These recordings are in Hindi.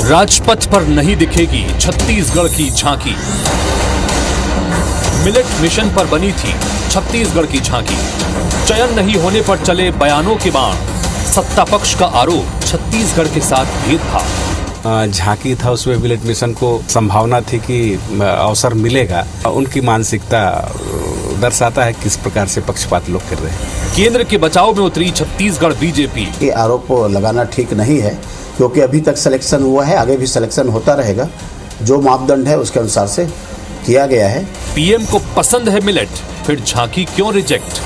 राजपथ पर नहीं दिखेगी छत्तीसगढ़ की झांकी। मिलेट मिशन पर बनी थी छत्तीसगढ़ की झांकी। चयन नहीं होने पर चले बयानों के बाण। सत्ता पक्ष का आरोप छत्तीसगढ़ के साथ भेदभाव। झांकी था, उसमें मिलेट मिशन को संभावना थी कि अवसर मिलेगा। उनकी मानसिकता दर्शाता है किस प्रकार से पक्षपात लोग कर रहे हैं। केंद्र के बचाव में उतरी छत्तीसगढ़ बीजेपी। ये आरोप लगाना ठीक नहीं है, क्योंकि अभी तक सिलेक्शन हुआ है, आगे भी सिलेक्शन होता रहेगा। जो मापदंड है उसके अनुसार से किया गया है। पीएम को पसंद है मिलेट, फिर झांकी क्यों रिजेक्ट?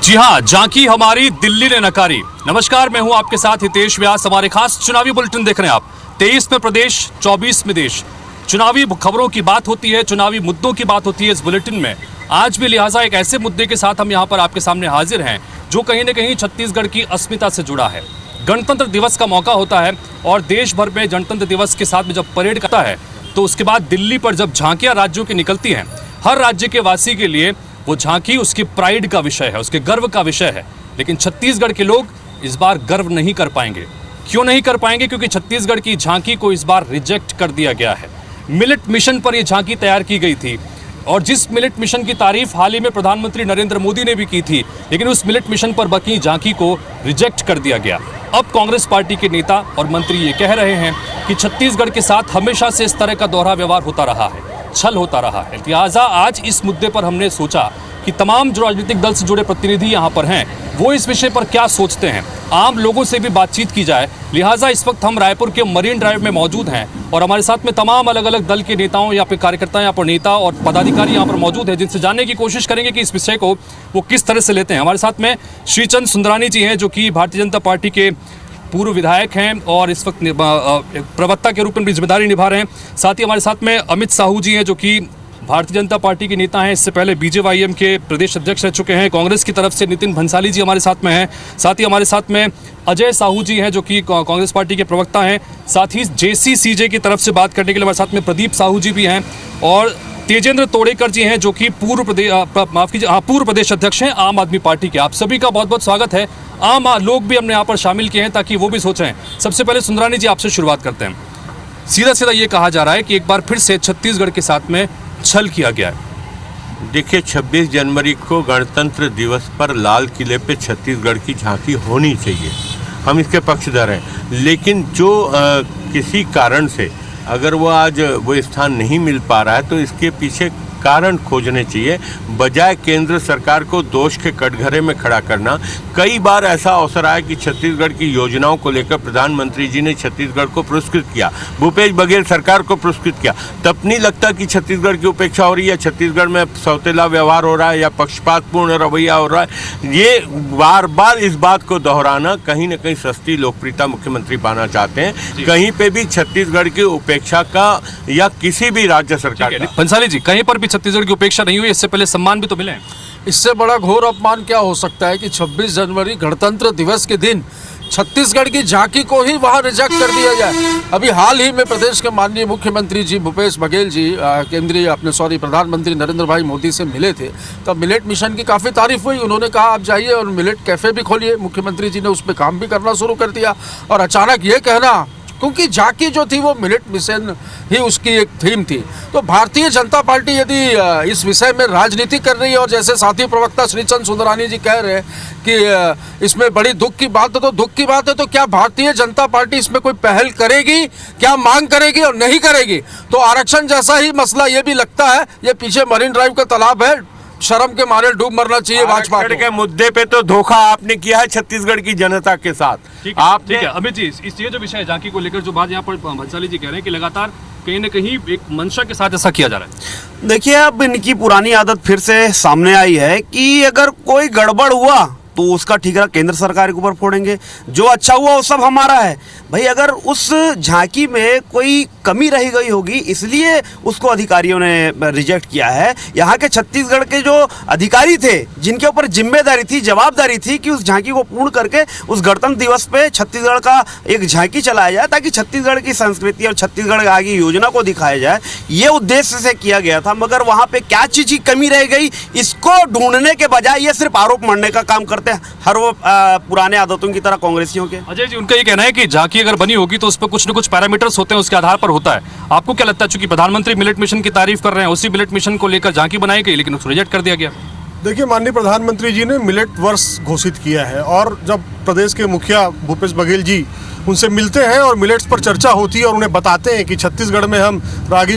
जी हां, झांकी हमारी दिल्ली ने नकारी। नमस्कार, मैं हूं आपके साथ हितेश व्यास। हमारे खास चुनावी बुलेटिन देख रहे हैं आप। 23 में प्रदेश, 24 में देश। चुनावी खबरों की बात होती है, चुनावी मुद्दों की बात होती है इस बुलेटिन में। आज भी लिहाजा एक ऐसे मुद्दे के साथ हम यहां पर आपके सामने हाजिर हैं जो कहीं न कहीं छत्तीसगढ़ की अस्मिता से जुड़ा है। गणतंत्र दिवस का मौका होता है और देश भर में गणतंत्र दिवस के साथ में जब परेड करता है तो उसके बाद दिल्ली पर जब झांकियां राज्यों की निकलती हैं, हर राज्य के वासी के लिए वो झांकी उसकी प्राइड का विषय है, उसके गर्व का विषय है। लेकिन छत्तीसगढ़ के लोग इस बार गर्व नहीं कर पाएंगे। क्यों नहीं कर पाएंगे? क्योंकि छत्तीसगढ़ की झांकी को इस बार रिजेक्ट कर दिया गया है। मिलेट मिशन पर यह झांकी तैयार की गई थी और जिस मिलेट मिशन की तारीफ हाल ही में प्रधानमंत्री नरेंद्र मोदी ने भी की थी, लेकिन उस मिलेट मिशन पर बनी झांकी को रिजेक्ट कर दिया गया। अब कांग्रेस पार्टी के नेता और मंत्री ये कह रहे हैं कि छत्तीसगढ़ के साथ हमेशा से इस तरह का दोहरा व्यवहार होता रहा है, छल होता रहा है। लिहाजा आज इस मुद्दे पर हमने सोचा कि तमाम जो राजनीतिक दल से जुड़े प्रतिनिधि यहाँ पर हैं वो इस विषय पर क्या सोचते हैं, आम लोगों से भी बातचीत की जाए। लिहाजा इस वक्त हम रायपुर के मरीन ड्राइव में मौजूद हैं और हमारे साथ में तमाम अलग अलग दल के नेताओं या फिर कार्यकर्ता, यहाँ पर नेता और पदाधिकारी यहाँ पर मौजूद हैं, जिनसे जानने की कोशिश करेंगे कि इस विषय को वो किस तरह से लेते हैं। हमारे साथ में श्रीचंद सुंदरानी जी हैं जो कि भारतीय जनता पार्टी के पूर्व विधायक हैं और इस वक्त प्रवक्ता के रूप में भी जिम्मेदारी निभा रहे हैं। साथ ही हमारे साथ में अमित साहू जी हैं जो कि भारतीय जनता पार्टी के नेता हैं, इससे पहले बीजेवाईएम के प्रदेश अध्यक्ष रह चुके हैं। कांग्रेस की तरफ से नितिन भंसाली जी हमारे साथ में हैं। साथ ही हमारे साथ में अजय साहू जी हैं जो कि कांग्रेस पार्टी के प्रवक्ता हैं। साथ ही जेसीसीजे की तरफ से बात करने के लिए हमारे साथ में प्रदीप साहू जी भी हैं और तेजेंद्र तोड़ेकर जी हैं जो कि पूर्व प्रदेश अध्यक्ष हैं आम आदमी पार्टी के। आप सभी का बहुत बहुत स्वागत है। आम लोग भी हमने यहाँ पर शामिल किए हैं ताकि वो भी सोचें। सबसे पहले सुंदरानी जी आपसे शुरुआत करते हैं। सीधा सीधा ये कहा जा रहा है कि एक बार फिर से छत्तीसगढ़ के साथ में छल किया गया है। देखिए, 26 जनवरी को गणतंत्र दिवस पर लाल किले पे छत्तीसगढ़ की झांकी होनी चाहिए, हम इसके पक्षधर हैं। लेकिन जो किसी कारण से अगर वो आज वो स्थान नहीं मिल पा रहा है तो इसके पीछे कारण खोजने चाहिए, बजाय केंद्र सरकार को दोष के कटघरे में खड़ा करना। कई बार ऐसा अवसर आया कि छत्तीसगढ़ की योजनाओं को लेकर प्रधानमंत्री जी ने छत्तीसगढ़ को पुरस्कृत किया, भूपेश बघेल सरकार को पुरस्कृत किया। तब नहीं लगता कि छत्तीसगढ़ की उपेक्षा हो रही है, छत्तीसगढ़ में सौतेला व्यवहार हो रहा है या पक्षपातपूर्ण रवैया हो रहा है। ये बार बार इस बात को दोहराना, कहीं ना कहीं सस्ती लोकप्रियता मुख्यमंत्री पाना चाहते हैं। कहीं पे भी छत्तीसगढ़ की उपेक्षा का या किसी भी राज्य सरकार का। भंसाली जी, कहीं पर भी छत्तीसगढ़ की उपेक्षा नहीं हुई, इससे पहले सम्मान भी तो मिले हैं। इससे बड़ा घोर अपमान क्या हो सकता है कि 26 जनवरी गणतंत्र दिवस के दिन छत्तीसगढ़ की झांकी को ही वहां रिजेक्ट कर दिया जाए। अभी हाल ही में प्रदेश के माननीय मुख्यमंत्री जी भूपेश बघेल जी प्रधानमंत्री नरेंद्र भाई मोदी से मिले थे, तब मिलेट मिशन की काफ़ी तारीफ हुई। उन्होंने कहा आप जाइए और मिलेट कैफ़े भी खोलिए। मुख्यमंत्री जी ने उस पर काम भी करना शुरू कर दिया और अचानक ये कहना, क्योंकि झांकी जो थी वो मिलेट मिशन ही उसकी एक थीम थी। तो भारतीय जनता पार्टी यदि इस विषय में राजनीति कर रही है और जैसे साथी प्रवक्ता श्रीचंद सुंदरानी जी कह रहे हैं कि इसमें बड़ी दुख की बात है, तो दुख की बात है तो क्या भारतीय जनता पार्टी इसमें कोई पहल करेगी, क्या मांग करेगी और नहीं करेगी? तो आरक्षण जैसा ही मसला ये भी लगता है, ये पीछे मरीन ड्राइव का तालाब है, शर्म के मारे डूब मरना चाहिए भाजपा के मुद्दे पे तो धोखा आपने किया है छत्तीसगढ़ की जनता के साथ। ठीक है अमित जी, इस ये जो विषय है झांकी को लेकर जो बात यहाँ पर भंसाली जी कह रहे हैं कि लगातार कहीं न कहीं एक मंशा के साथ ऐसा किया जा रहा है। देखिए, अब इनकी पुरानी आदत फिर से सामने आई है कि अगर कोई गड़बड़ हुआ तो उसका ठीकरा केंद्र सरकार के ऊपर फोड़ेंगे, जो अच्छा हुआ वो सब हमारा है। भाई, अगर उस झांकी में कोई कमी रह गई होगी इसलिए उसको अधिकारियों ने रिजेक्ट किया है। यहाँ के छत्तीसगढ़ के जो अधिकारी थे जिनके ऊपर जिम्मेदारी थी, जवाबदारी थी कि उस झांकी को पूर्ण करके उस गणतंत्र दिवस पे छत्तीसगढ़ का एक झांकी चलाया जाए ताकि छत्तीसगढ़ की संस्कृति और छत्तीसगढ़ की आगे योजना को दिखाया जाए, ये उद्देश्य से किया गया था। मगर वहाँ पे क्या चीज़ की कमी रह गई इसको ढूंढने के बजाय ये सिर्फ आरोप मढ़ने का काम करते लौटे हर वो पुराने आदतों की तरह कांग्रेसियों के। अजय जी, उनका ये कहना है कि झांकी अगर बनी होगी तो उस पर कुछ न कुछ पैरामीटर्स होते हैं, उसके आधार पर होता है। आपको क्या लगता है, चूंकि प्रधानमंत्री मिलेट मिशन की तारीफ कर रहे हैं, उसी मिलेट मिशन को लेकर झांकी बनाई गई लेकिन उसको रिजेक्ट कर दिया गया? देखिए, माननीय प्रधानमंत्री जी ने मिलेट वर्ष घोषित किया है और जब प्रदेश के मुखिया भूपेश बघेल जी उनसे मिलते हैं और मिलेट्स पर चर्चा होती है और उन्हें बताते हैं कि छत्तीसगढ़ में हम रागी,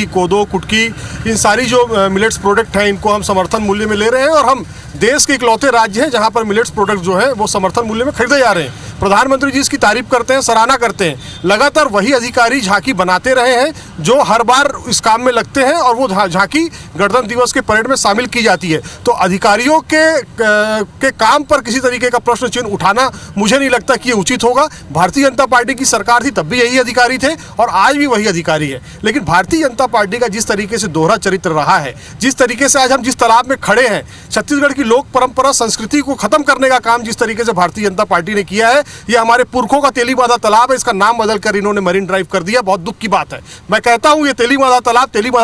कोदो, कुटकी, इन सारी जो मिलेट्स प्रोडक्ट हैं इनको हम समर्थन मूल्य में ले रहे हैं और हम देश के इकलौते राज्य हैं जहां पर मिलेट्स प्रोडक्ट जो है वो समर्थन मूल्य में खरीदे जा रहे हैं। प्रधानमंत्री जी इसकी तारीफ करते हैं, सराहना करते हैं। लगातार वही अधिकारी झांकी बनाते रहे हैं जो हर बार इस काम में लगते हैं और वो झांकी गणतंत्र दिवस के परेड में शामिल की जाती है। तो अधिकारियों के काम पर किसी तरीके का प्रश्न चिन्ह उठाना मुझे नहीं लगता कि ये उचित होगा। भारतीय जनता पार्टी की सरकार थी तब भी यही अधिकारी थे और आज भी वही अधिकारी है। लेकिन भारतीय जनता पार्टी का जिस तरीके से दोहरा चरित्र रहा है, जिस तरीके से आज हम जिस तालाब में खड़े हैं, छत्तीसगढ़ की लोक परंपरा संस्कृति को खत्म करने का काम जिस तरीके से भारतीय जनता पार्टी ने किया है, ये हमारे पुरखों का तेलीबांधा तालाब है, इसका नाम बदलकर इन्होंने मरीन ड्राइव कर दिया। बहुत दुख की बात है। मैं कहता हूं ये तेलीबांधा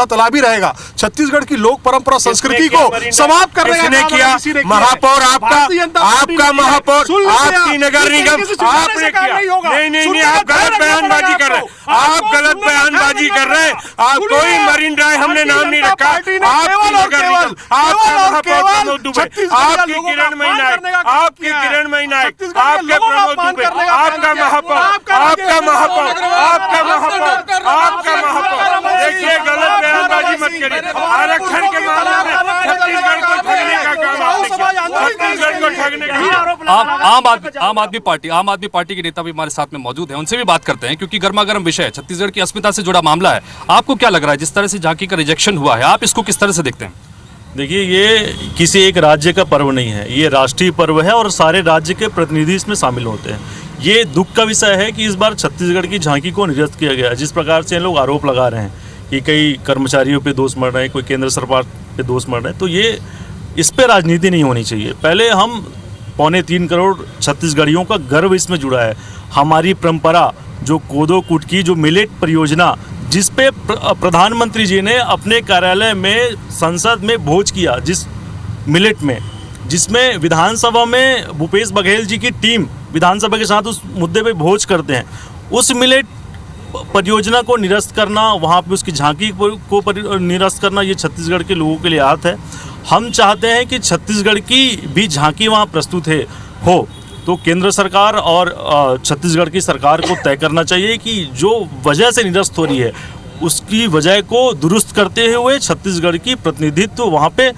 तालाब ही रहेगा। छत्तीसगढ़ की लोक परंपरा संस्कृति को समाप्त करने का काम किया। महापौर आपका महापौर आपकी नगर निगम आपने किया। नहीं, आप गलत बयानबाजी कर रहे हैं। आप गलत बयानबाजी कर रहे हैं। आप कोई मरीन ड्राइव हमने नाम नहीं रखा। आपकी नगर निगम, आपका महापौर प्रमोद दुबे, आपकी किरणमयी नायक, आपकी किरणमयी नायक, आपके प्रमोद दुबे, आपका महापौर, आपका महापौर, आपका महापौर, आपका महापौर। देखिए, गलत बयानबाजी मत करिए। आरक्षण के मामले में छत्तीसगढ़ को ठगने का काम आपने किया। छत्तीसगढ़ को ठगने का आम आदमी पार्टी के नेता भी हमारे साथ में मौजूद हैं, उनसे भी बात करते हैं क्योंकि गर्मा गर्म विषय है, छत्तीसगढ़ की अस्मिता से जुड़ा मामला है। आपको क्या लग रहा है जिस तरह से झांकी का रिजेक्शन हुआ है, आप इसको किस तरह से देखते हैं? देखिए, ये किसी एक राज्य का पर्व नहीं है, ये राष्ट्रीय पर्व है और सारे राज्य के प्रतिनिधि इसमें शामिल होते हैं। ये दुख का विषय है कि इस बार छत्तीसगढ़ की झांकी को निरस्त किया गया। जिस प्रकार से लोग आरोप लगा रहे हैं कि कई कर्मचारियों पे दोष मर रहे हैं, कोई केंद्र सरकार पे दोष मर रहे हैं, तो ये इस पे राजनीति नहीं होनी चाहिए। पहले हम 3.25 करोड़ छत्तीसगढ़ियों का गर्व इसमें जुड़ा है। हमारी परंपरा जो कोदो कुटकी, जो मिलेट परियोजना, जिस पे प्रधानमंत्री जी ने अपने कार्यालय में संसद में भोज किया, जिस मिलेट में, जिसमें विधानसभा में भूपेश बघेल जी की टीम विधानसभा के साथ उस मुद्दे पे भोज करते हैं, उस मिलेट परियोजना को निरस्त करना, वहाँ पे उसकी झांकी को निरस्त करना, ये छत्तीसगढ़ के लोगों के लिए आहत है। हम चाहते हैं कि छत्तीसगढ़ की भी झांकी वहाँ प्रस्तुत हो तो केंद्र सरकार और छत्तीसगढ़ की सरकार को तय करना चाहिए कि जो वजह से निरस्त हो रही है उसकी वजह को दुरुस्त करते हुए छत्तीसगढ़ की प्रतिनिधित्व वहाँ पे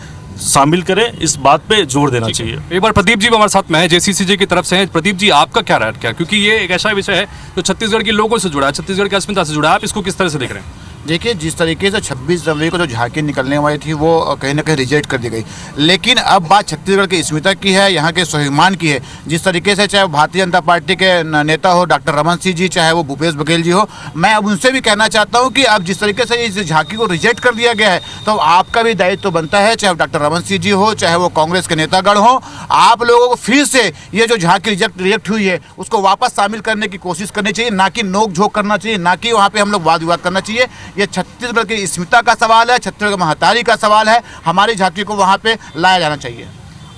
शामिल करें। इस बात पे जोर देना चाहिए। एक बार प्रदीप जी हमारे साथ में है, जेसीसीजे की तरफ से हैं। प्रदीप जी, आपका क्या राय है, क्योंकि ये एक ऐसा विषय है जो छत्तीसगढ़ के लोगों से जुड़ा है, छत्तीसगढ़ की अस्मिता से जुड़ा है, आप इसको किस तरह से देख रहे हैं? देखिए, जिस तरीके से 26 जनवरी को जो झांकी निकलने वाली थी वो कहीं ना कहीं रिजेक्ट कर दी गई, लेकिन अब बात छत्तीसगढ़ की अस्मिता की है, यहाँ के स्वाभिमान की है। जिस तरीके से चाहे भारतीय जनता पार्टी के नेता हो डॉक्टर रमन सिंह जी, चाहे वो भूपेश बघेल जी हो, मैं अब उनसे भी कहना चाहता हूँ कि अब जिस तरीके से इस झांकी को रिजेक्ट कर दिया गया है तो आपका भी दायित्व तो बनता है, चाहे डॉक्टर रमन सिंह जी हो, चाहे वो कांग्रेस के नेतागण हो, आप लोगों को फिर से ये जो झांकी रिजेक्ट हुई है उसको वापस शामिल करने की कोशिश करनी चाहिए, ना कि नोक झोंक करना चाहिए, ना कि वहाँ पर हम लोग वाद विवाद करना चाहिए। ये छत्तीसगढ़ की अस्मिता का सवाल है, छत्तीसगढ़ महतारी का सवाल है, हमारी झांकी को वहां पे लाया जाना चाहिए।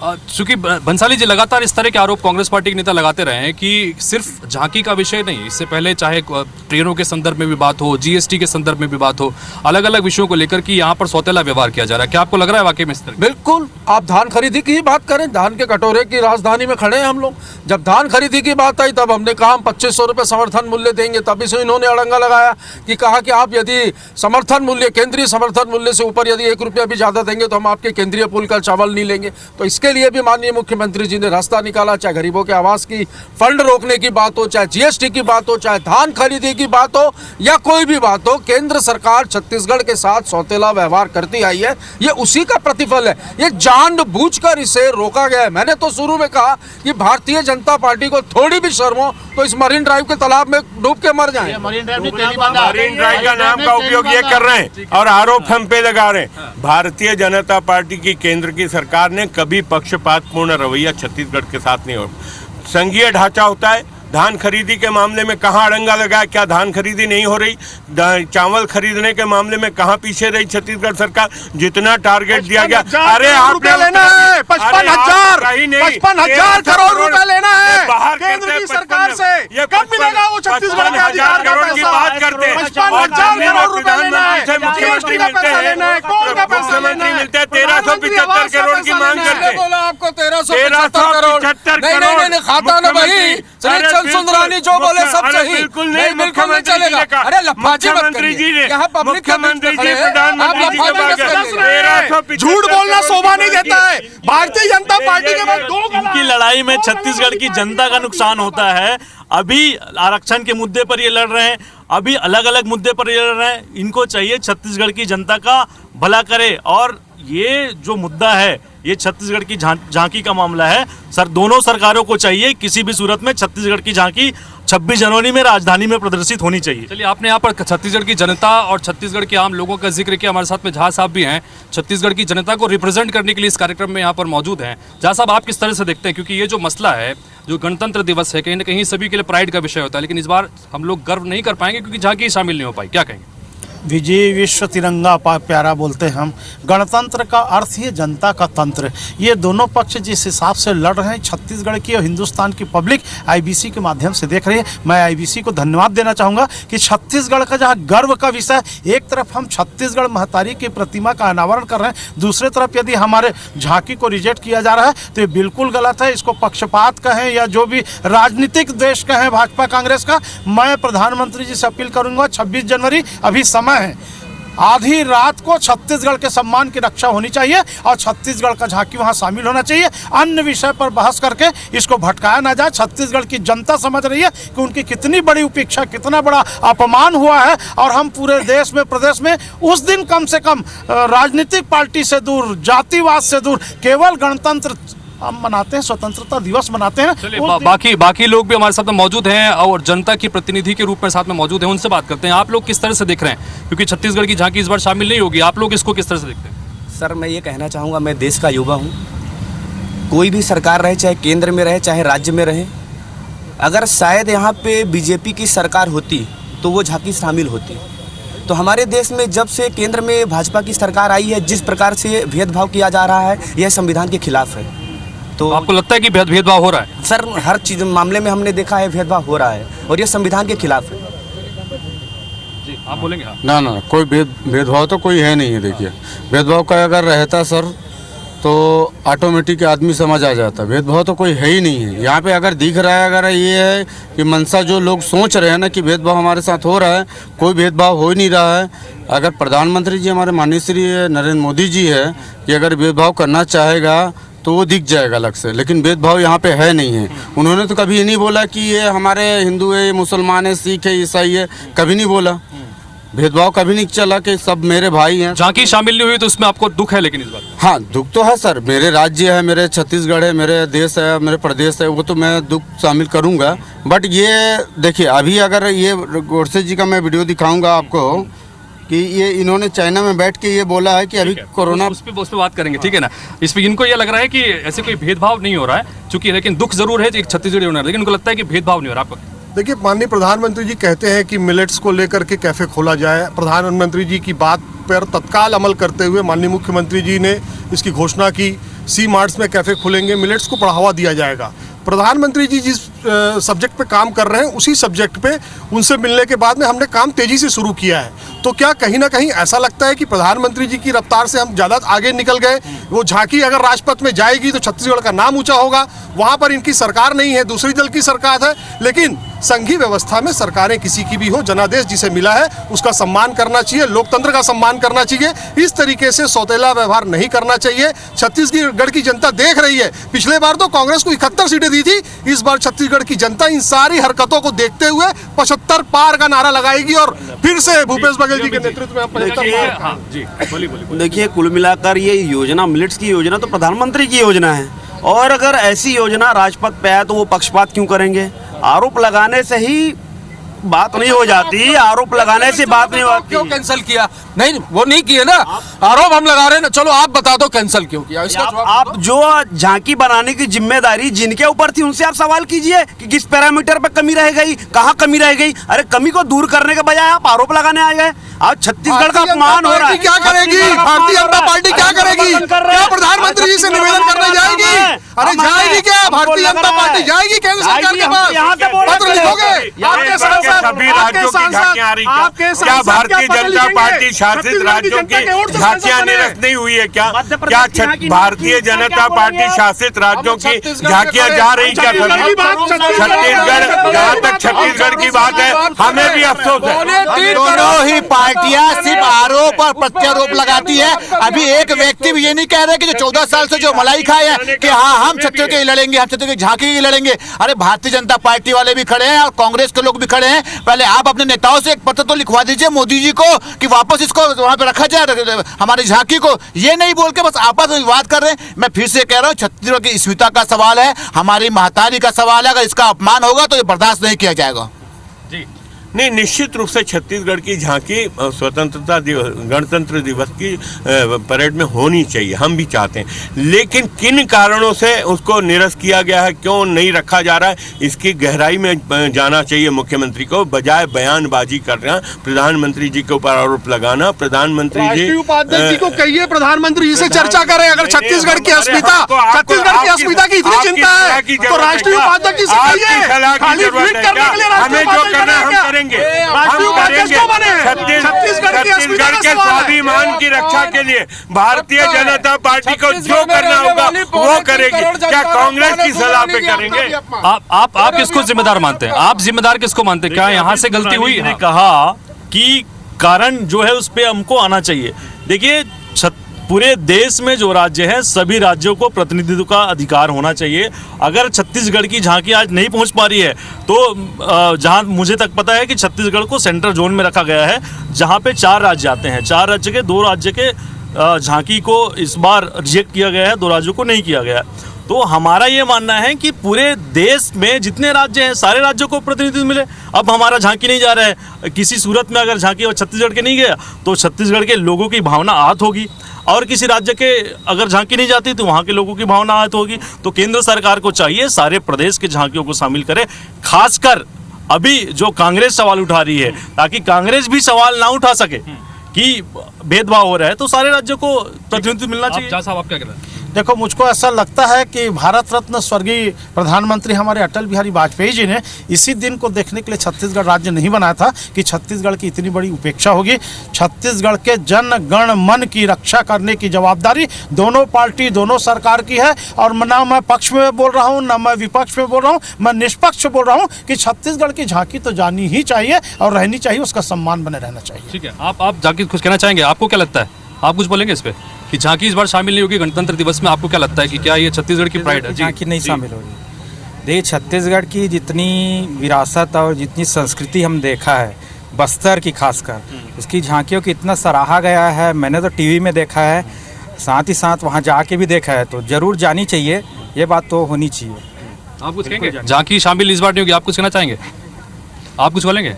चूंकि बंसाली जी लगातार इस तरह के आरोप कांग्रेस पार्टी के नेता लगाते रहे हैं कि सिर्फ झांकी का विषय नहीं, इससे पहले चाहे ट्रेनों के संदर्भ में भी बात हो, जीएसटी के संदर्भ में भी बात हो, अलग अलग विषयों को लेकर कि यहाँ पर सौतेला व्यवहार किया जा रहा है। क्या आपको लग रहा है वाकई में इस तरह? बिल्कुल, आप धान खरीदी की ही बात करें, धान के कटोरे की राजधानी में खड़े हैं हम लोग। जब धान खरीदी की बात आई तब हमने कहा हम 2500 रुपये समर्थन मूल्य देंगे, तभी से इन्होंने अड़ंगा लगाया कि कहा कि आप यदि समर्थन मूल्य, केंद्रीय समर्थन मूल्य से ऊपर यदि 1 रुपया भी ज़्यादा देंगे तो हम आपके केंद्रीय पूल का चावल नहीं लेंगे। तो इसके लिए भी माननीय मुख्यमंत्री जी ने रास्ता निकाला, चाहे गरीबों के आवास की फंड रोकने की बात हो, चाहे जीएसटी की बात हो, चाहे धान खरीदी की बात हो या कोई भी बात हो, केंद्र सरकार छत्तीसगढ़ के साथ सौतेला व्यवहार करती आई है। ये उसी का प्रतिफल है, ये जानबूझकर इसे रोका गया है। मैंने तो शुरू में कहा कि भारतीय जनता पार्टी को थोड़ी भी शर्म हो तो इस मरीन ड्राइव के तालाब में डूब के मर जाए। मरीन ड्राइव का नाम का उपयोग ये कर रहे हैं और आरोप हम पे लगा रहे हैं। भारतीय जनता पार्टी की केंद्र की सरकार ने कभी पक्षपातपूर्ण रवैया छत्तीसगढ़ के साथ नहीं हो। संघीय ढांचा होता है, धान खरीदी के मामले में कहाँ अड़ंगा लगा, क्या धान खरीदी नहीं हो रही? चावल खरीदने के मामले में कहाँ पीछे रही छत्तीसगढ़ सरकार? जितना टारगेट दिया गया, अरे रुपया लेना है 55,000 करोड़ रुपया लेना है केंद्र की सरकार से। ये कब मिलेगा वो छत्तीसगढ़ के अधिकार का करोड़ की पैसा? बात करते हैं। 55,000 करोड़ रुपया लेना है, मुख्यमंत्री का पैसा लेना है, कौन का पैसा लेना मुख्यमंत्री है? मिलते हैं 1375 करोड़ की मांग करते हैं। बोला आपको 1375 करोड़। नहीं खाता ना भाई, श्री सुंदरानी जो बोले सब सही। बिल्कुल नहीं, बिल्कुल नहीं चलेगा। अरे लफाजी मत करिए, यहाँ पब्लिक का बीच में खड़े हैं, आप लफाजी मत करिए। झूठ बोलना शोभा नहीं देता है। भारतीय जनता पार्टी के बाद 2 इनकी लड़ाई में छत्तीसगढ़ की जनता का नुकसान होता है। अभी आरक्षण के मुद्दे पर ये लड़ रहे हैं, अभी अलग अलग मुद्दे पर ये लड़ रहे हैं। इनको चाहिए छत्तीसगढ़ की जनता का भला करे, और ये जो मुद्दा है ये छत्तीसगढ़ की झांकी का मामला है। सर दोनों सरकारों को चाहिए किसी भी सूरत में छत्तीसगढ़ की झांकी 26 जनवरी में राजधानी में प्रदर्शित होनी चाहिए। चलिए, आपने यहाँ पर छत्तीसगढ़ की जनता और छत्तीसगढ़ के आम लोगों का जिक्र किया। हमारे साथ में झा साहब भी हैं, छत्तीसगढ़ की जनता को रिप्रेजेंट करने के लिए इस कार्यक्रम में यहाँ पर मौजूद हैं। झा साहब, आप किस तरह से देखते हैं, क्योंकि ये जो मसला है, जो गणतंत्र दिवस है, कहीं ना कहीं सभी के लिए प्राइड का विषय होता है, लेकिन इस बार हम लोग गर्व नहीं कर पाएंगे क्योंकि झांकी शामिल नहीं हो पाई, क्या कहेंगे? विजय विश्व तिरंगा प्यारा बोलते हैं हम। गणतंत्र का अर्थ ही जनता का तंत्र। ये दोनों पक्ष जिस हिसाब से लड़ रहे हैं, छत्तीसगढ़ की और हिंदुस्तान की पब्लिक आईबीसी के माध्यम से देख रही है। मैं आईबीसी को धन्यवाद देना चाहूँगा कि छत्तीसगढ़ का जहाँ गर्व का विषय, एक तरफ हम छत्तीसगढ़ महतारी की प्रतिमा का अनावरण कर रहे हैं, दूसरी तरफ यदि हमारे झांकी को रिजेक्ट किया जा रहा है तो ये बिल्कुल गलत है। इसको पक्षपात कहें या जो भी राजनीतिक द्वेष कहें भाजपा कांग्रेस का, मैं प्रधानमंत्री जी से अपील करूँगा 26 जनवरी अभी समय है, आधी रात को छत्तीसगढ़ के सम्मान की रक्षा होनी चाहिए और छत्तीसगढ़ का झांकी वहां शामिल होना चाहिए। अन्य विषय पर बहस करके इसको भटकाया ना जाए। छत्तीसगढ़ की जनता समझ रही है कि उनकी कितनी बड़ी उपेक्षा, कितना बड़ा अपमान हुआ है, और हम पूरे देश में, प्रदेश में उस दिन कम से कम राजनीतिक पार्टी से दूर, जातिवाद से दूर, केवल गणतंत्र हम मनाते हैं, स्वतंत्रता दिवस मनाते हैं। चलिए, बाकी लोग भी हमारे साथ में मौजूद हैं और जनता की प्रतिनिधि के रूप में साथ में मौजूद हैं, उनसे बात करते हैं। आप लोग किस तरह से देख रहे हैं, क्योंकि छत्तीसगढ़ की झांकी इस बार शामिल नहीं होगी, आप लोग इसको किस तरह से देखते हैं? सर मैं ये कहना चाहूँगा, मैं देश का युवा हूँ, कोई भी सरकार रहे, चाहे केंद्र में रहे चाहे राज्य में रहे, अगर शायद यहाँ पे बीजेपी की सरकार होती तो वो झांकी शामिल होती। तो हमारे देश में जब से केंद्र में भाजपा की सरकार आई है, जिस प्रकार से भेदभाव किया जा रहा है, यह संविधान के खिलाफ है। तो आपको लगता है कि भेदभाव हो रहा है? सर हर चीज मामले में हमने देखा है भेदभाव हो रहा है और ये संविधान के खिलाफ है। जी, आप बोलेंगे? हाँ। ना कोई भेदभाव तो कोई है नहीं है। देखिए, भेदभाव का अगर रहता सर तो ऑटोमेटिक आदमी समझ आ जाता। भेदभाव तो कोई है ही नहीं है यहाँ पे। अगर दिख रहा है, अगर ये है कि मनसा जो लोग सोच रहे हैं ना कि भेदभाव हमारे साथ हो रहा है, कोई भेदभाव हो ही नहीं रहा है। अगर प्रधानमंत्री जी हमारे माननीय श्री नरेंद्र मोदी जी है कि अगर भेदभाव करना चाहेगा तो वो दिख जाएगा अलग से, लेकिन भेदभाव यहाँ पे है नहीं है। उन्होंने तो कभी ये नहीं बोला कि ये हमारे हिंदू है, मुसलमान है, सिख है, ईसाई है, कभी नहीं बोला। भेदभाव कभी नहीं चला कि सब मेरे भाई हैं। झांकी शामिल नहीं हुई तो उसमें आपको दुख है, लेकिन इस बात? हाँ, दुख तो है सर। मेरे राज्य है, मेरे छत्तीसगढ़ है, मेरे देश है, मेरे प्रदेश है, वो तो मैं दुख शामिल करूँगा। बट ये देखिए, अभी अगर ये गोडसे जी का मैं वीडियो दिखाऊँगा आपको कि ये इन्होंने चाइना में बैठ के ये बोला है कि अभी कोरोना, उस पे बात करेंगे, ठीक है ना? इस पे इनको ये लग रहा है कि ऐसे कोई भेदभाव नहीं हो रहा है, चूंकि लेकिन दुख जरूर है छत्तीसगढ़ी होना, लेकिन उनको लगता है कि भेदभाव नहीं हो रहा। आपको देखिए, माननीय प्रधानमंत्री जी कहते हैं कि मिलेट्स को लेकर के कैफे खोला जाए। प्रधानमंत्री जी की बात पर तत्काल अमल करते हुए माननीय मुख्यमंत्री जी ने इसकी घोषणा की, सी मार्ट्स में कैफे खुलेंगे, मिलेट्स को बढ़ावा दिया जाएगा। प्रधानमंत्री जी जिस सब्जेक्ट पे काम कर रहे हैं, उसी सब्जेक्ट पे उनसे मिलने के बाद में हमने काम तेजी से शुरू किया है। तो क्या कहीं ना कहीं ऐसा लगता है कि प्रधानमंत्री जी की रफ्तार से हम ज़्यादा आगे निकल गए? वो झांकी अगर राजपथ में जाएगी तो छत्तीसगढ़ का नाम ऊंचा होगा। वहाँ पर इनकी सरकार नहीं है, दूसरी दल की सरकार है, लेकिन संघीय व्यवस्था में सरकारें किसी की भी हो, जनादेश जिसे मिला है उसका सम्मान करना चाहिए, लोकतंत्र का सम्मान करना चाहिए। इस तरीके से सौतेला व्यवहार नहीं करना चाहिए। छत्तीसगढ़ की जनता देख रही है। पिछले बार तो कांग्रेस को 71 सीटें दी थी, इस बार छत्तीसगढ़ की जनता इन सारी हरकतों को देखते हुए 75 पार का नारा लगाएगी और फिर से भूपेश बघेल जी के नेतृत्व में 75 पार। देखिए, कुल मिलाकर ये योजना, मिलेट्स की योजना तो प्रधानमंत्री की योजना है, और अगर ऐसी योजना राजपथ पे आए तो वो पक्षपात क्यों करेंगे? आरोप लगाने से ही बात नहीं हो जाती, आरोप लगाने से बात नहीं होती। क्यों कैंसिल किया? नहीं, वो नहीं किए ना, आरोप हम लगा रहे हैं ना। चलो आप बता दो कैंसिल क्यों किया, इसका जवाब आप जो झांकी बनाने की जिम्मेदारी जिनके ऊपर थी उनसे आप सवाल कीजिए कि किस पैरामीटर पे कमी रह गई, कहाँ कमी रह गई। अरे कमी को दूर करने के बजाय आप आरोप लगाने आ गए। आज छत्तीसगढ़ का अपमान हो रहा है। क्या करेगी भारतीय जनता पार्टी? क्या करेगी? क्या प्रधानमंत्री जी से निवेदन करने जाएगी? अरे जाएगी क्या भारतीय जनता पार्टी? जाएगी केंद्र सरकार के पास? पत्र लिखोगे? आपके सांसद सभी राज्यों की झांकियां आ रही क्या? क्या भारतीय जनता पार्टी शासित राज्यों की झांकियां निरस्त नहीं हुई है क्या? क्या भारतीय जनता पार्टी शासित राज्यों की झांकियां जा रही क्या? छत्तीसगढ़, जहाँ तक छत्तीसगढ़ की बात है, हमें भी अफसोस है। दोनों ही पार्टियां सिर्फ आरोप और प्रत्यारोप लगाती है। अभी एक व्यक्ति भी ये नहीं कह रहे कि जो 14 साल से जो मलाई खाए हैं कि हाँ हम छत्तीसगढ़ के लड़ेंगे, हम छत्तीसगढ़ की झांकी की लड़ेंगे। अरे भारतीय जनता पार्टी वाले भी खड़े हैं और कांग्रेस के लोग भी खड़े हैं। पहले आप अपने नेताओं से एक पत्र तो लिखवा दीजिए मोदी जी को कि वापस इसको वहां पे रखा जाए, हमारी झांकी को। ये नहीं बोल के बस आपस में विवाद कर रहे हैं। मैं फिर से कह रहा हूँ, छत्तीसगढ़ की अस्मिता का सवाल है, हमारी महतारी का सवाल है। अगर इसका अपमान होगा तो ये बर्दाश्त नहीं किया जाएगा। नहीं, निश्चित रूप से छत्तीसगढ़ की झांकी स्वतंत्रता दिवस, गणतंत्र दिवस की परेड में होनी चाहिए, हम भी चाहते हैं। लेकिन किन कारणों से उसको निरस्त किया गया है, क्यों नहीं रखा जा रहा है, इसकी गहराई में जाना चाहिए मुख्यमंत्री को, बजाय बयानबाजी करना, प्रधानमंत्री जी के ऊपर आरोप लगाना। प्रधानमंत्री जी उपाध्यक्ष जी को कहिए प्रधानमंत्री जी से चर्चा करें। अगर छत्तीसगढ़ की अस्मिता, छत्तीसगढ़ की अस्मिता की इतनी चिंता है तो राष्ट्रीय उपाध्यक्ष जी से कहिए। खाली ट्वीट करने के लिए हमें जो करना है हम करेंगे। छत्तीसगढ़ के स्वाभिमान की रक्षा के लिए भारतीय जनता पार्टी को जो करना होगा वो करेगी। क्या कांग्रेस की सलाह पे करेंगे? आप किसको जिम्मेदार मानते हैं? आप जिम्मेदार किसको मानते हैं? क्या यहाँ से गलती हुई? ने कहा कि कारण जो है उस पे हमको आना चाहिए। देखिए, पूरे देश में जो राज्य हैं सभी राज्यों को प्रतिनिधित्व का अधिकार होना चाहिए। अगर छत्तीसगढ़ की झांकी आज नहीं पहुंच पा रही है तो जहां मुझे तक पता है कि छत्तीसगढ़ को सेंट्रल जोन में रखा गया है, जहां पे 4 राज्य आते हैं। 4 राज्य के 2 राज्य के झांकी को इस बार रिजेक्ट किया गया है, 2 राज्यों को नहीं किया गया। तो हमारा ये मानना है कि पूरे देश में जितने राज्य हैं सारे राज्यों को प्रतिनिधित्व मिले। अब हमारा झांकी नहीं जा रहा है, किसी सूरत में अगर झांकी और छत्तीसगढ़ के नहीं गया तो छत्तीसगढ़ के लोगों की भावना आहत होगी, और किसी राज्य के अगर झांकी नहीं जाती तो वहाँ के लोगों की भावना आहत होगी। तो केंद्र सरकार को चाहिए सारे प्रदेश के झांकियों को शामिल करे, खासकर अभी जो कांग्रेस सवाल उठा रही है, ताकि कांग्रेस भी सवाल ना उठा सके कि भेदभाव हो रहा है। तो सारे राज्यों को प्रतिनिधित्व मिलना चाहिए। साहब आप क्या कह रहे हैं? देखो, मुझको ऐसा लगता है कि भारत रत्न स्वर्गीय प्रधानमंत्री हमारे अटल बिहारी वाजपेयी जी ने इसी दिन को देखने के लिए छत्तीसगढ़ राज्य नहीं बनाया था कि छत्तीसगढ़ की इतनी बड़ी उपेक्षा होगी। छत्तीसगढ़ के जन गण मन की रक्षा करने की जवाबदारी दोनों पार्टी, दोनों सरकार की है। और ना मैं पक्ष में बोल रहा हूँ, ना मैं विपक्ष में बोल रहा हूँ, मैं निष्पक्ष बोल रहा हूँ कि छत्तीसगढ़ की झांकी तो जानी ही चाहिए और रहनी चाहिए, उसका सम्मान बने रहना चाहिए। ठीक है, आप झांकी कुछ कहना चाहेंगे? आपको क्या लगता है, आप कुछ बोलेंगे इस पे कि झांकी इस बार शामिल नहीं होगी गणतंत्र दिवस में? आपको क्या लगता है कि क्या ये छत्तीसगढ़ की प्राइड है? झांकी नहीं शामिल होगी। देखिए, छत्तीसगढ़ की जितनी विरासत और जितनी संस्कृति हम देखा है, बस्तर की खासकर, उसकी झांकियों की इतना सराहा गया है। मैंने तो टीवी में देखा है, साथ ही साथ वहाँ जाके भी देखा है, तो जरूर जानी चाहिए, ये बात तो होनी चाहिए। आप कुछ कहेंगे? झांकी शामिल इस बार नहीं होगी, आप कुछ कहना चाहेंगे? आप कुछ बोलेंगे?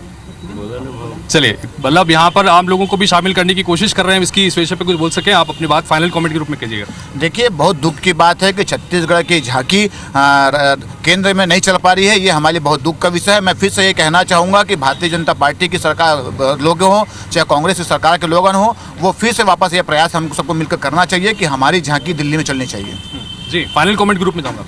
चलिए, मतलब यहाँ पर आम लोगों को भी शामिल करने की कोशिश कर रहे हैं। इस विषय पे कुछ बोल सकें आप? अपनी बात फाइनल कमेंट के रूप में कीजिएगा। देखिए, बहुत दुख की बात है कि छत्तीसगढ़ की झांकी केंद्र में नहीं चल पा रही है। ये हमारे लिए बहुत दुख का विषय है। मैं फिर से ये कहना चाहूँगा कि भारतीय जनता पार्टी की सरकार लोग हों चाहे कांग्रेस की सरकार के लोग हों, वो फिर से वापस ये प्रयास हम सबको मिलकर करना चाहिए कि हमारी झांकी दिल्ली में चलनी चाहिए। जी, फाइनल कमेंट के रूप में जाऊँगा।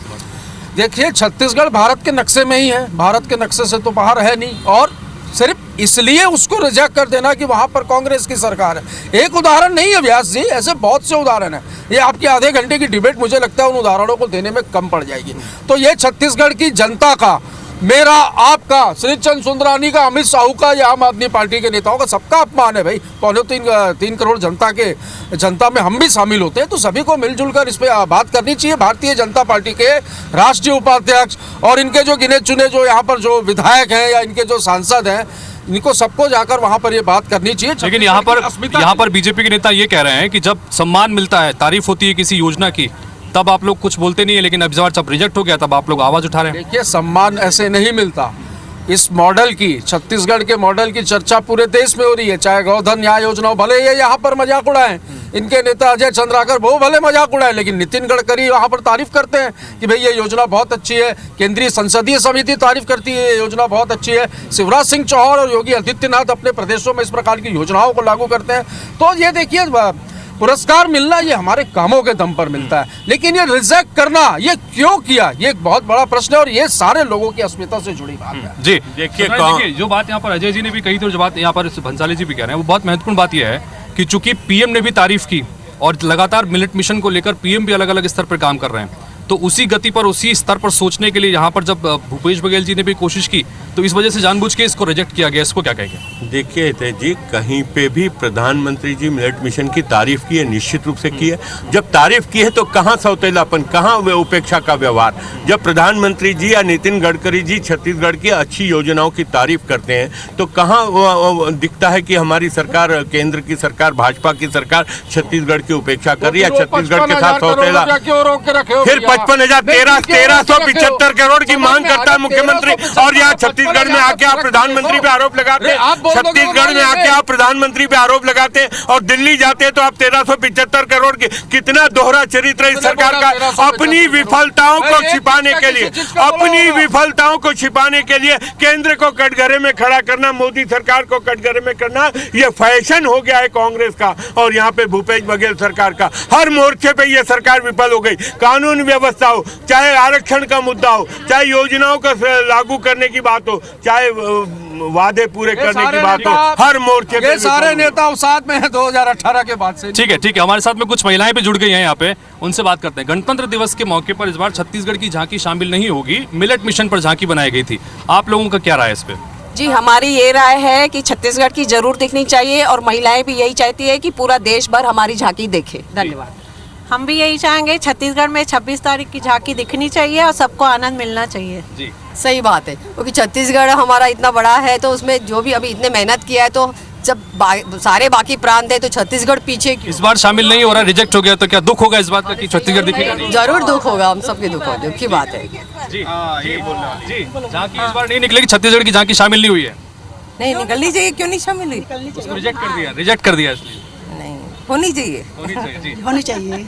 देखिए, छत्तीसगढ़ भारत के नक्शे में ही है, भारत के नक्शे से तो बाहर है नहीं, और सिर्फ इसलिए उसको रिजेक्ट कर देना कि वहाँ पर कांग्रेस की सरकार है। एक उदाहरण नहीं है व्यास जी, ऐसे बहुत से उदाहरण हैं। ये आपके आधे घंटे की डिबेट मुझे लगता है उन उदाहरणों को देने में कम पड़ जाएगी। तो ये छत्तीसगढ़ की जनता का, मेरा, आपका, श्रीचंद सुंदरानी का, अमित साहू का, या आम आदमी पार्टी के नेताओं का, सबका अपमान है भाई। 3 करोड़ जनता में हम भी शामिल होते हैं, तो सभी को मिलजुल कर इस पर बात करनी चाहिए। भारतीय जनता पार्टी के राष्ट्रीय उपाध्यक्ष और इनके जो गिने चुने जो यहाँ पर जो विधायक हैं या इनके जो सांसद हैं, इनको सबको जाकर वहाँ पर ये बात करनी चाहिए। लेकिन यहाँ पर बीजेपी के नेता ये कह रहे हैं कि जब सम्मान मिलता है, तारीफ होती है किसी योजना की, तब आप लोग कुछ बोलते नहीं है, लेकिन अब जब रिजेक्ट हो गया तब आप लोग आवाज उठा रहे हैं। देखिए, सम्मान ऐसे नहीं मिलता। इस मॉडल की, छत्तीसगढ़ के मॉडल की चर्चा पूरे देश में हो रही है। चाहे गोधन न्याय योजना हो, भले ये यहाँ पर मजाक उड़ाएं, इनके नेता अजय चंद्राकर वो भले मजाक उड़ाए, लेकिन नितिन गडकरी वहाँ पर तारीफ करते हैं कि भाई ये योजना बहुत अच्छी है। केंद्रीय संसदीय समिति तारीफ करती है ये योजना बहुत अच्छी है। शिवराज सिंह चौहान और योगी आदित्यनाथ अपने प्रदेशों में इस प्रकार की योजनाओं को लागू करते हैं। तो ये देखिए, पुरस्कार मिलना ये हमारे कामों के दम पर मिलता है, लेकिन ये रिजेक्ट करना ये क्यों किया, ये एक बहुत बड़ा प्रश्न है और ये सारे लोगों की अस्मिता से जुड़ी बात है। जी देखिए जो बात यहाँ पर अजय जी ने भी कही थी और जो बात यहाँ पर भंसाली जी भी कह रहे हैं, वो बहुत महत्वपूर्ण बात यह है कि चूंकि पीएम ने भी तारीफ की और लगातार मिलेट मिशन को लेकर पीएम भी अलग अलग स्तर पर काम कर रहे हैं, तो उसी गति पर उसी स्तर पर सोचने के लिए यहाँ पर जब भूपेश बघेल जी ने भी कोशिश की तो इस वजह से जानबूझ के इसको रिजेक्ट किया गया। इसको क्या कहेंगे? देखिए हितेश जी, कहीं पे भी प्रधानमंत्री जी मिलेट मिशन की तारीफ की है, निश्चित रूप से की है। जब तारीफ की है तो कहाँ सौतेलापन, कहाँ उपेक्षा का व्यवहार? जब प्रधानमंत्री जी या नितिन गडकरी जी छत्तीसगढ़ की अच्छी योजनाओं की तारीफ करते हैं तो कहाँ दिखता है कि हमारी सरकार, केंद्र की सरकार, भाजपा की सरकार छत्तीसगढ़ की उपेक्षा कर रही है, छत्तीसगढ़ के साथ सौतेला? फिर 1375 करोड़ की मांग करता है मुख्यमंत्री और यहाँ छत्तीसगढ़ में आके आप प्रधानमंत्री पे आरोप लगाते हैं। छत्तीसगढ़ में आके आप प्रधानमंत्री पे आरोप लगाते हैं और दिल्ली जाते हैं तो आप 1375 करोड़ की, कितना दोहरा चरित्र इस सरकार का। अपनी विफलताओं को छिपाने के लिए, अपनी विफलताओं को छिपाने के लिए केंद्र को कटघरे में खड़ा करना, मोदी सरकार को कटघरे में करना, ये फैशन हो गया है कांग्रेस का और यहाँ पे भूपेश बघेल सरकार का। हर मोर्चे पे ये सरकार विफल हो गई। कानून व्यवस्था हो, चाहे आरक्षण का मुद्दा हो, चाहे योजनाओं का लागू करने की बात हो, चाहे वादे पूरे करने की बात हो, हर मोर्चे पे सारे नेता साथ में है 2018 के बाद से। ठीक है, हमारे साथ में कुछ महिलाएं भी जुड़ गई हैं यहाँ पे, उनसे बात करते हैं। गणतंत्र दिवस के मौके पर इस बार छत्तीसगढ़ की झांकी शामिल नहीं होगी, मिलेट मिशन पर झांकी बनाई गई थी। आप लोगों का क्या राय है इस पे? जी, हमारी ये राय है कि छत्तीसगढ़ की जरूर दिखनी चाहिए और महिलाएं भी यही चाहती है कि पूरा देश भर हमारी झांकी देखे। धन्यवाद। हम भी यही चाहेंगे, छत्तीसगढ़ में 26 तारीख की झांकी दिखनी चाहिए और सबको आनंद मिलना चाहिए। जी सही बात है, क्योंकि छत्तीसगढ़ हमारा इतना बड़ा है तो उसमें जो भी अभी इतने मेहनत किया है, तो जब सारे बाकी प्रांत है तो छत्तीसगढ़ पीछे क्यों? इस बार शामिल नहीं हो रहा, रिजेक्ट हो गया, तो क्या दुख होगा इस बात का कि छत्तीसगढ़ दिखेगा नहीं? जरूर दुख होगा, हम सबके दुख की बात है। जी झांकी इस बार नहीं निकलेगी, छत्तीसगढ़ की झांकी शामिल नहीं हुई है। नहीं निकलनी चाहिए, क्यों नहीं शामिल हुई? रिजेक्ट कर दिया इसलिए। होनी चाहिए, होनी चाहिए।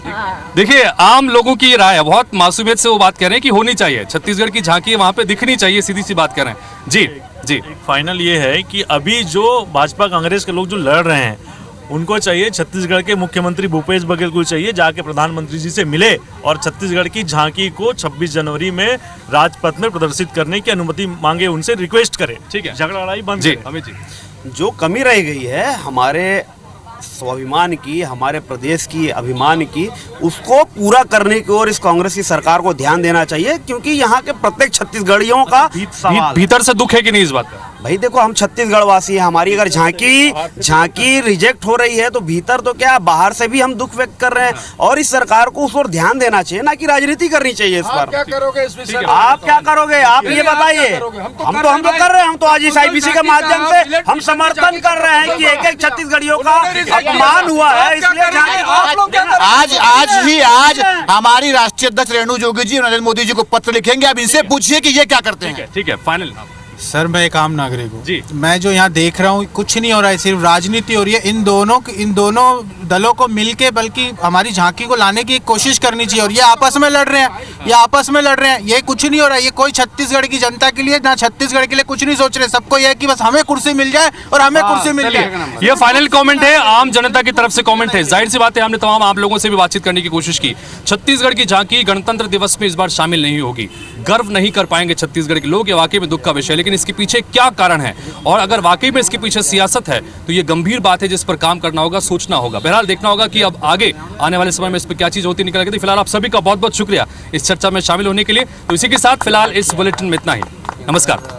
देखिए, आम लोगों की राय है, बहुत मासूमियत से वो बात कह रहे हैं कि होनी चाहिए, छत्तीसगढ़ की झांकी वहाँ पे दिखनी चाहिए, सीधी सी बात कर रहे हैं। जी फाइनल ये है कि अभी जो भाजपा कांग्रेस के लोग जो लड़ रहे हैं उनको चाहिए, छत्तीसगढ़ के मुख्यमंत्री भूपेश बघेल को चाहिए जाके प्रधानमंत्री जी से मिले और छत्तीसगढ़ की झांकी को 26 जनवरी में राजपथ में प्रदर्शित करने की अनुमति मांगे, उनसे रिक्वेस्ट करे। ठीक है, झगड़ा लड़ाई बंद करे। अमित जी, जो कमी रह गई है हमारे स्वाभिमान की, हमारे प्रदेश की अभिमान की, उसको पूरा करने की ओर इस कांग्रेस की सरकार को ध्यान देना चाहिए, क्योंकि यहाँ के प्रत्येक छत्तीसगढ़ियों का भीतर से दुख है कि नहीं इस बात का? भाई देखो, हम छत्तीसगढ़ वासी हैं, हमारी अगर झांकी रिजेक्ट हो रही है तो भीतर तो क्या, बाहर से भी हम दुख व्यक्त कर रहे हैं और इस सरकार को उस ओर ध्यान देना चाहिए, ना कि राजनीति करनी चाहिए इस पर। क्या करोगे इस विषय? आप क्या करोगे, आप ये बताइए। हम तो कर रहे हैं, हम तो आज इस आईबीसी के माध्यम से हम समर्थन कर रहे हैं कि एक छत्तीसगढ़ियों का अपमान हुआ है, इसलिए आज हमारी राष्ट्रीय अध्यक्ष रेणु जोगी जी नरेंद्र मोदी जी को पत्र लिखेंगे, अब इनसे पूछिए कि ये क्या करते हैं। ठीक है, फाइनल। सर, मैं एक आम नागरिक हूँ जी। मैं जो यहाँ देख रहा हूँ कुछ नहीं हो रहा है, सिर्फ राजनीति हो रही है। इन दोनों दलों को मिलके बल्कि हमारी झांकी को लाने की कोशिश करनी चाहिए और ये आपस में लड़ रहे हैं, ये कुछ नहीं हो रहा है। ये कोई छत्तीसगढ़ की जनता के लिए ना छत्तीसगढ़ के लिए कुछ नहीं सोच रहे, सबको ये है कि बस हमें कुर्सी मिल जाए और हमें कुर्सी मिल जाए। ये फाइनल कमेंट है, आम जनता की तरफ से कमेंट है। जाहिर सी बात है, हमने तमाम आप लोगों से भी बातचीत करने की कोशिश की। छत्तीसगढ़ की झांकी गणतंत्र दिवस में इस बार शामिल नहीं होगी, गर्व नहीं कर पाएंगे छत्तीसगढ़ के लोग, ये वाकई में दुख का विषय है। लेकिन इसके पीछे क्या कारण है और अगर वाकई में इसके पीछे सियासत है तो ये गंभीर बात है जिस पर काम करना होगा, सोचना होगा। बहरहाल देखना होगा कि अब आगे आने वाले समय में इस पर क्या चीज होती निकल आएगी। फिलहाल आप सभी का बहुत बहुत शुक्रिया इस चर्चा में शामिल होने के लिए। तो इसी के साथ फिलहाल इस बुलेटिन में इतना ही। नमस्कार।